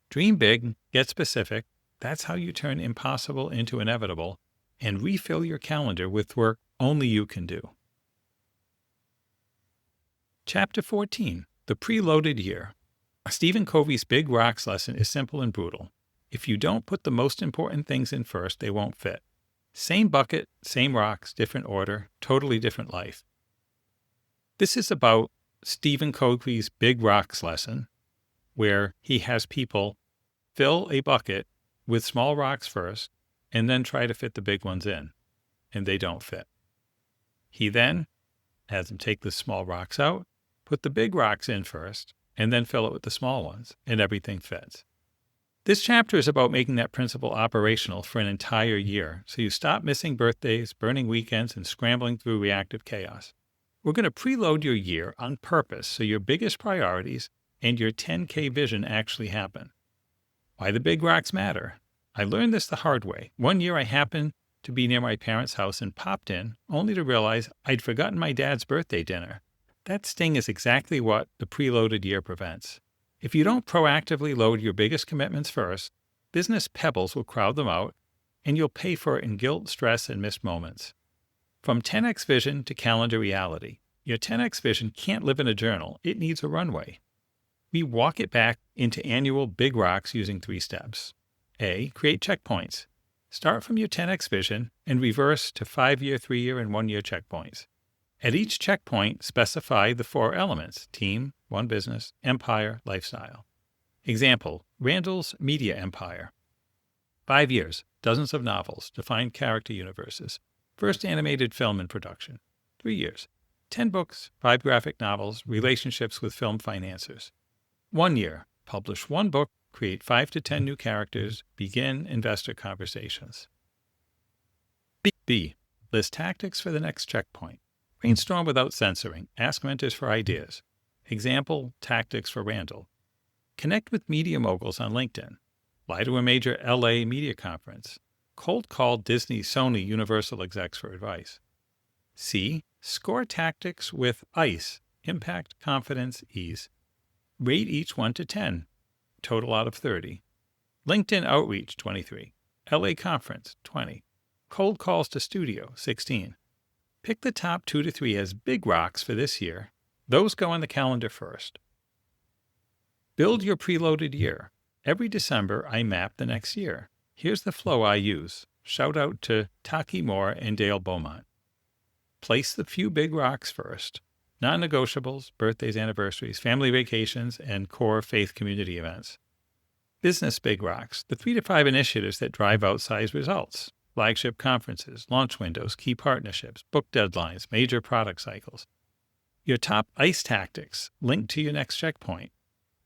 Dream big, get specific. That's how you turn impossible into inevitable and refill your calendar with work only you can do. Chapter 14, The Preloaded Year. Stephen Covey's Big Rocks lesson is simple and brutal. If you don't put the most important things in first, they won't fit. Same bucket, same rocks, different order, totally different life. This is about Stephen Covey's Big Rocks lesson, where he has people fill a bucket with small rocks first and then try to fit the big ones in, and they don't fit. He then has them take the small rocks out, put the big rocks in first, and then fill it with the small ones, and everything fits. This chapter is about making that principle operational for an entire year, so you stop missing birthdays, burning weekends, and scrambling through reactive chaos. We're going to preload your year on purpose so your biggest priorities and your 10K vision actually happen. Why the big rocks matter. I learned this the hard way. One year I happened to be near my parents' house and popped in, only to realize I'd forgotten my dad's birthday dinner. That sting is exactly what the preloaded year prevents. If you don't proactively load your biggest commitments first, business pebbles will crowd them out, and you'll pay for it in guilt, stress, and missed moments. From 10x vision to calendar reality, your 10x vision can't live in a journal. It needs a runway. We walk it back into annual big rocks using 3 steps. A, create checkpoints. Start from your 10x vision and reverse to 5-year, 3-year, and 1-year checkpoints. At each checkpoint, specify the 4 elements: team, 1 business, empire, lifestyle. Example, Randall's media empire. 5 years, dozens of novels, defined character universes, first animated film in production. 3 years, 10 books, 5 graphic novels, relationships with film financiers. 1 year, publish 1 book, create 5 to 10 new characters, begin investor conversations. B. List tactics for the next checkpoint. Brainstorm without censoring. Ask mentors for ideas. Example, tactics for Randall. Connect with media moguls on LinkedIn. Fly to a major LA media conference. Cold call Disney, Sony, Universal execs for advice. C. Score tactics with ICE. Impact, confidence, ease. Rate each 1 to 10. Total out of 30. LinkedIn outreach, 23. LA conference, 20. Cold calls to studio, 16. Pick the top 2 to 3 as big rocks for this year. Those go on the calendar first. Build your preloaded year. Every December, I map the next year. Here's the flow I use. Shout out to Taki Moore and Dale Beaumont. Place the few big rocks first. Non-negotiables, birthdays, anniversaries, family vacations, and core faith community events. Business big rocks, the 3 to 5 initiatives that drive outsized results. Flagship conferences, launch windows, key partnerships, book deadlines, major product cycles. Your top ICE tactics linked to your next checkpoint.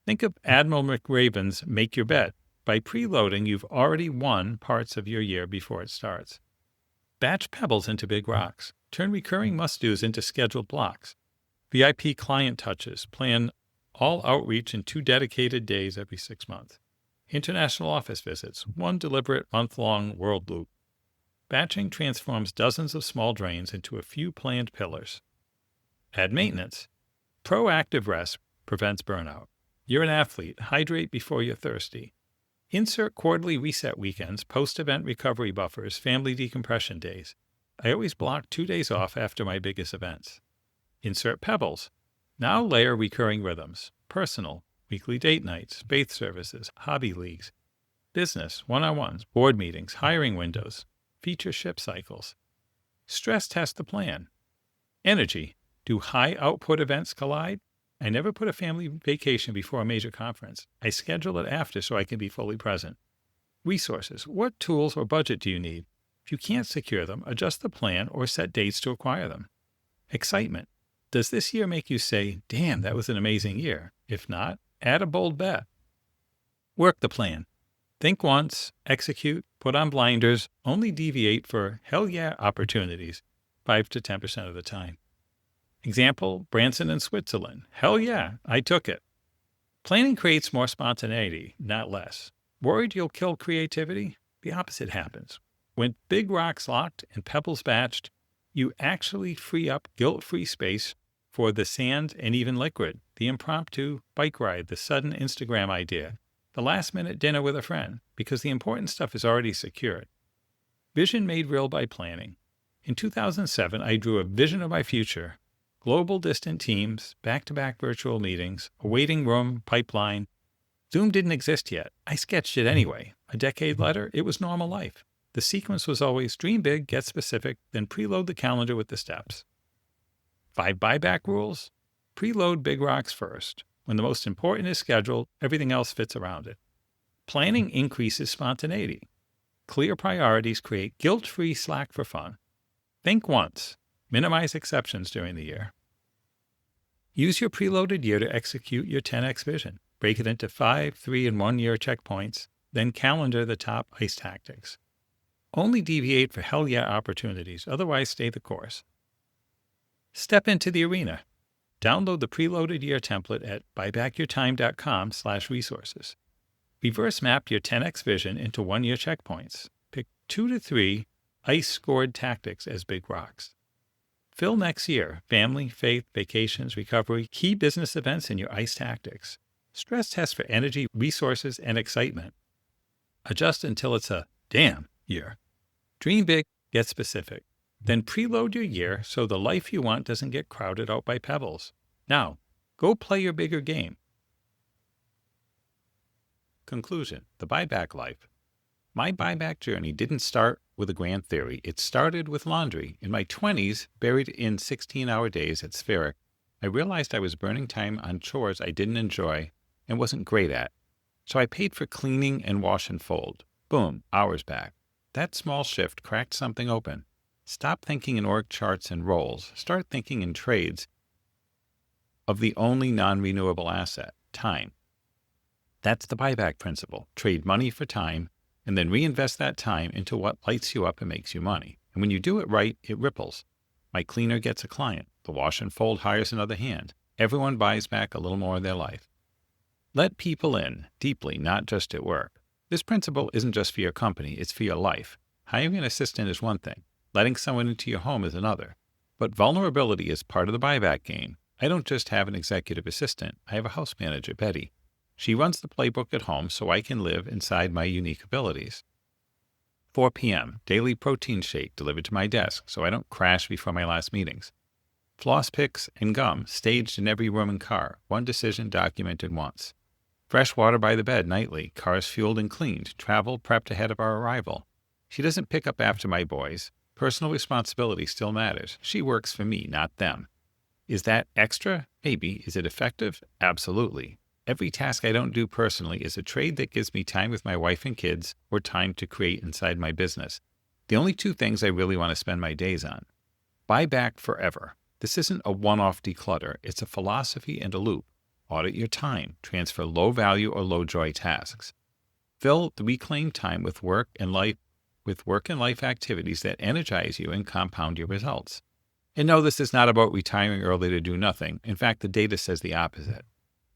Think of Admiral McRaven's Make Your Bet. By preloading, you've already won parts of your year before it starts. Batch pebbles into big rocks. Turn recurring must-dos into scheduled blocks. VIP client touches. Plan all outreach in 2 dedicated days every 6 months. International office visits. 1 deliberate month-long world loop. Batching transforms dozens of small drains into a few planned pillars. Add maintenance. Proactive rest prevents burnout. You're an athlete. Hydrate before you're thirsty. Insert quarterly reset weekends, post-event recovery buffers, family decompression days. I always block 2 days off after my biggest events. Insert pebbles. Now layer recurring rhythms. Personal, weekly date nights, faith services, hobby leagues. Business, one-on-ones, board meetings, hiring windows. Feature ship cycles. Stress test the plan. Energy. Do high output events collide? I never put a family vacation before a major conference. I schedule it after so I can be fully present. Resources. What tools or budget do you need? If you can't secure them, adjust the plan or set dates to acquire them. Excitement. Does this year make you say, damn, that was an amazing year? If not, add a bold bet. Work the plan. Think once, execute, put on blinders, only deviate for hell yeah opportunities 5 to 10% of the time. Example, Branson in Switzerland. Hell yeah, I took it. Planning creates more spontaneity, not less. Worried you'll kill creativity? The opposite happens. When big rocks locked and pebbles batched, you actually free up guilt-free space for the sand and even liquid, the impromptu bike ride, the sudden Instagram idea, the last-minute dinner with a friend, because the important stuff is already secured. Vision made real by planning. In 2007, I drew a vision of my future. Global distant teams, back-to-back virtual meetings, a waiting room, pipeline. Zoom didn't exist yet. I sketched it anyway. A decade later, it was normal life. The sequence was always dream big, get specific, then preload the calendar with the steps. 5 buyback rules. Preload big rocks first. When the most important is scheduled, everything else fits around it. Planning increases spontaneity. Clear priorities create guilt-free slack for fun. Think once. Minimize exceptions during the year. Use your preloaded year to execute your 10x vision. Break it into 5, 3, and 1 year checkpoints, then calendar the top ICE tactics. Only deviate for hell yeah opportunities, otherwise stay the course. Step into the arena. Download the preloaded year template at buybackyourtime.com/resources. Reverse map your 10x vision into 1 year checkpoints. Pick 2 to 3 ICE scored tactics as big rocks. Fill next year, family, faith, vacations, recovery, key business events in your ICE tactics. Stress test for energy, resources, and excitement. Adjust until it's a damn year. Dream big, get specific. Then preload your year so the life you want doesn't get crowded out by pebbles. Now, go play your bigger game. Conclusion: the buyback life. My buyback journey didn't start with a grand theory. It started with laundry. In my 20s, buried in 16-hour days at Spheric, I realized I was burning time on chores I didn't enjoy and wasn't great at. So I paid for cleaning and wash and fold. Boom, hours back. That small shift cracked something open. Stop thinking in org charts and roles. Start thinking in trades of the only non-renewable asset, time. That's the buyback principle. Trade money for time, and then reinvest that time into what lights you up and makes you money. And when you do it right, it ripples. My cleaner gets a client. The wash and fold hires another hand. Everyone buys back a little more of their life. Let people in, deeply, not just at work. This principle isn't just for your company, it's for your life. Hiring an assistant is one thing. Letting someone into your home is another. But vulnerability is part of the buyback game. I don't just have an executive assistant. I have a house manager, Betty. She runs the playbook at home so I can live inside my unique abilities. 4 p.m., daily protein shake delivered to my desk so I don't crash before my last meetings. Floss picks and gum staged in every room and car, one decision documented once. Fresh water by the bed nightly, cars fueled and cleaned, travel prepped ahead of our arrival. She doesn't pick up after my boys. Personal responsibility still matters. She works for me, not them. Is that extra? Maybe. Is it effective? Absolutely. Every task I don't do personally is a trade that gives me time with my wife and kids or time to create inside my business. The only two things I really want to spend my days on. Buy back forever. This isn't a one-off declutter. It's a philosophy and a loop. Audit your time. Transfer low-value or low-joy tasks. Fill the reclaimed time with work and life activities that energize you and compound your results. And no, this is not about retiring early to do nothing. In fact, the data says the opposite.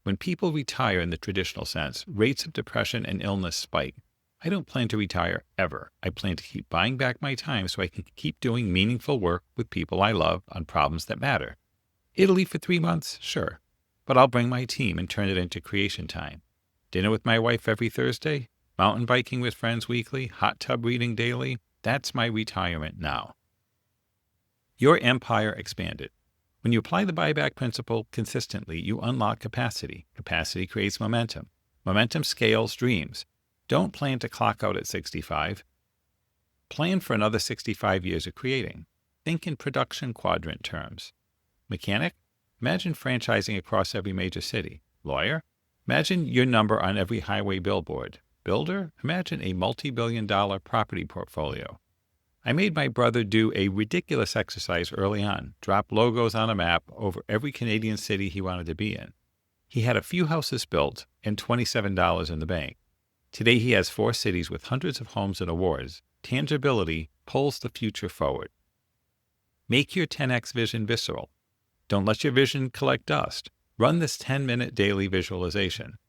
When people retire in the traditional sense, rates of depression and illness spike. I don't plan to retire ever. I plan to keep buying back my time so I can keep doing meaningful work with people I love on problems that matter. Italy for 3 months? Sure. But I'll bring my team and turn it into creation time. Dinner with my wife every Thursday? Mountain biking with friends weekly? Hot tub reading daily? That's my retirement now. Your empire expanded. When you apply the buyback principle consistently, you unlock capacity. Capacity creates momentum. Momentum scales dreams. Don't plan to clock out at 65. Plan for another 65 years of creating. Think in production quadrant terms. Mechanic? Imagine franchising across every major city. Lawyer? Imagine your number on every highway billboard. Builder? Imagine a multi-billion-dollar property portfolio. I made my brother do a ridiculous exercise early on, drop logos on a map over every Canadian city he wanted to be in. He had a few houses built and $27 in the bank. Today he has 4 cities with hundreds of homes and awards. Tangibility pulls the future forward. Make your 10x vision visceral. Don't let your vision collect dust. Run this 10-minute daily visualization.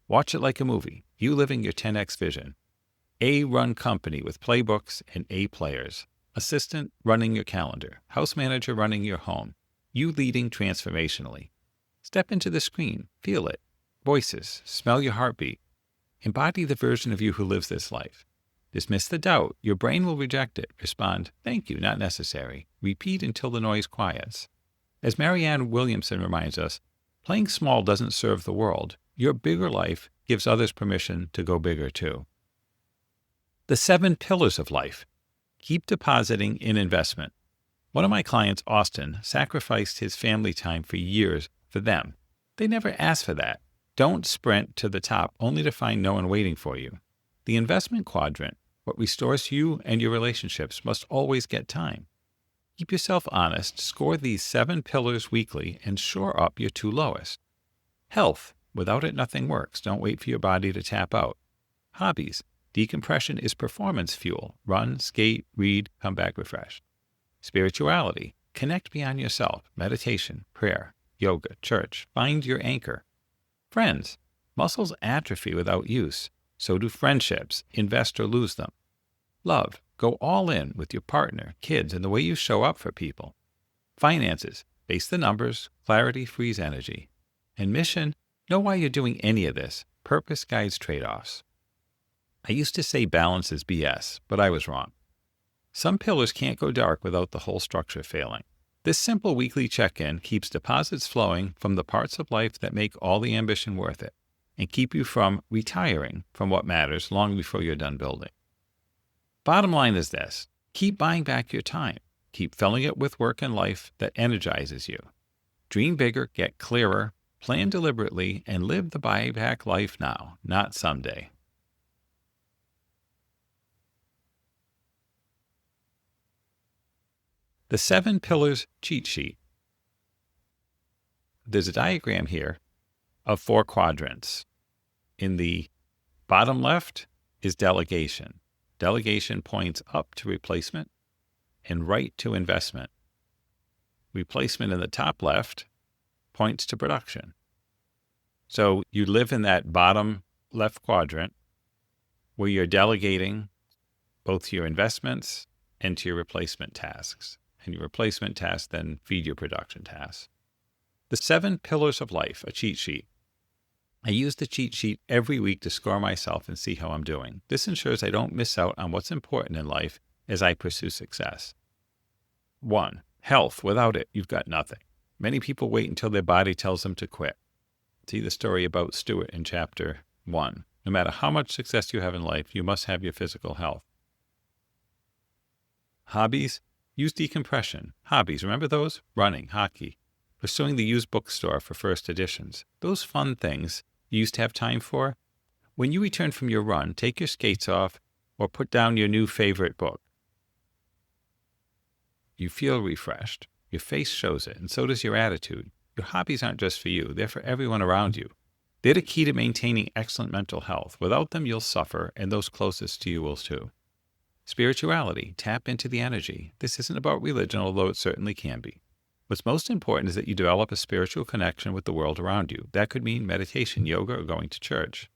Watch it like a movie, you living your 10x vision. A-run company with playbooks and A players. Assistant running your calendar. House manager running your home. You leading transformationally. Step into the screen. Feel it. Voices. Smell your heartbeat. Embody the version of you who lives this life. Dismiss the doubt. Your brain will reject it. Respond, thank you, not necessary. Repeat until the noise quiets. As Marianne Williamson reminds us, playing small doesn't serve the world. Your bigger life gives others permission to go bigger too. The 7 pillars of life. Keep depositing in investment. One of my clients, Austin, sacrificed his family time for years for them. They never asked for that. Don't sprint to the top only to find no one waiting for you. The investment quadrant, what restores you and your relationships, must always get time. Keep yourself honest, score these 7 pillars weekly, and shore up your 2 lowest. Health. Without it, nothing works. Don't wait for your body to tap out. Hobbies. Decompression is performance fuel. Run, skate, read, come back refreshed. Spirituality. Connect beyond yourself. Meditation, prayer, yoga, church. Find your anchor. Friends. Muscles atrophy without use. So do friendships. Invest or lose them. Love. Go all in with your partner, kids, and the way you show up for people. Finances. Face the numbers. Clarity frees energy. And mission. Know why you're doing any of this. Purpose guides trade-offs. I used to say balance is BS, but I was wrong. Some pillars can't go dark without the whole structure failing. This simple weekly check-in keeps deposits flowing from the parts of life that make all the ambition worth it, and keep you from retiring from what matters long before you're done building. Bottom line is this: keep buying back your time. Keep filling it with work and life that energizes you. Dream bigger, get clearer, plan deliberately, and live the buyback life now, not someday. The 7 Pillars Cheat Sheet. There's a diagram here of 4 quadrants. In the bottom left is delegation. Delegation points up to replacement and right to investment. Replacement in the top left points to production. So you live in that bottom left quadrant where you're delegating both to your investments and to your replacement tasks. And your replacement tasks then feed your production tasks. The 7 Pillars of Life, a cheat sheet. I use the cheat sheet every week to score myself and see how I'm doing. This ensures I don't miss out on what's important in life as I pursue success. 1. Health. Without it, you've got nothing. Many people wait until their body tells them to quit. See the story about Stuart in chapter 1. No matter how much success you have in life, you must have your physical health. Hobbies. Use decompression. Hobbies, remember those? Running, hockey, pursuing the used bookstore for first editions. Those fun things you used to have time for. When you return from your run, take your skates off or put down your new favorite book. You feel refreshed. Your face shows it, and so does your attitude. Your hobbies aren't just for you. They're for everyone around you. They're the key to maintaining excellent mental health. Without them, you'll suffer, and those closest to you will too. Spirituality. Tap into the energy. This isn't about religion, although it certainly can be. What's most important is that you develop a spiritual connection with the world around you. That could mean meditation, yoga, or going to church.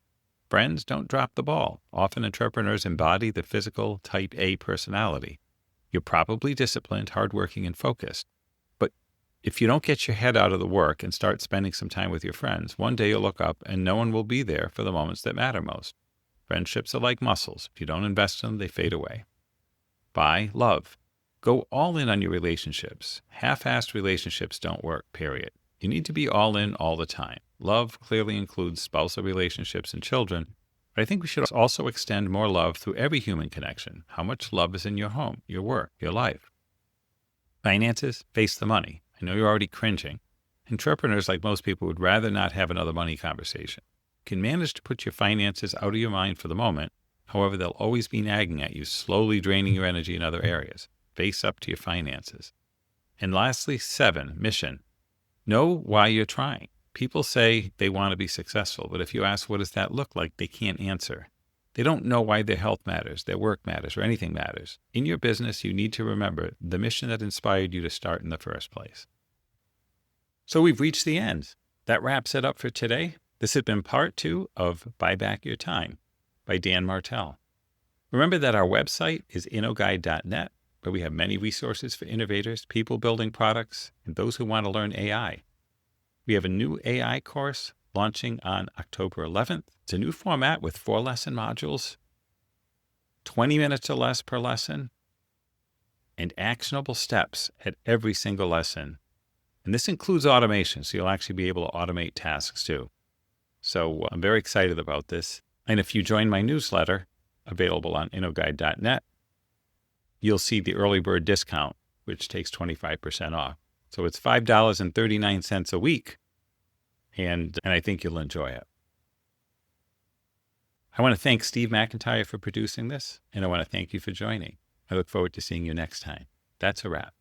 Friends, don't drop the ball. Often entrepreneurs embody the physical type A personality. You're probably disciplined, hardworking, and focused. But if you don't get your head out of the work and start spending some time with your friends, one day you'll look up and no one will be there for the moments that matter most. Friendships are like muscles. If you don't invest in them, they fade away. Buy love. Go all in on your relationships. Half-assed relationships don't work, period. You need to be all in all the time. Love clearly includes spousal relationships and children, but I think we should also extend more love through every human connection. How much love is in your home, your work, your life? Finances, face the money. I know you're already cringing. Entrepreneurs, like most people, would rather not have another money conversation. You can manage to put your finances out of your mind for the moment. However, they'll always be nagging at you, slowly draining your energy in other areas. Face up to your finances. And lastly, 7, mission. Know why you're trying. People say they want to be successful, but if you ask what does that look like, they can't answer. They don't know why their health matters, their work matters, or anything matters. In your business, you need to remember the mission that inspired you to start in the first place. So we've reached the end. That wraps it up for today. This has been part 2 of Buy Back Your Time by Dan Martell. Remember that our website is innoguide.net, where we have many resources for innovators, people building products, and those who want to learn AI. We have a new AI course launching on October 11th. It's a new format with 4 lesson modules, 20 minutes or less per lesson, and actionable steps at every single lesson. And this includes automation, so you'll actually be able to automate tasks too. So I'm very excited about this. And if you join my newsletter, available on innoguide.net, you'll see the early bird discount, which takes 25% off. So it's $5.39 a week, and I think you'll enjoy it. I want to thank Steve McIntyre for producing this, and I want to thank you for joining. I look forward to seeing you next time. That's a wrap.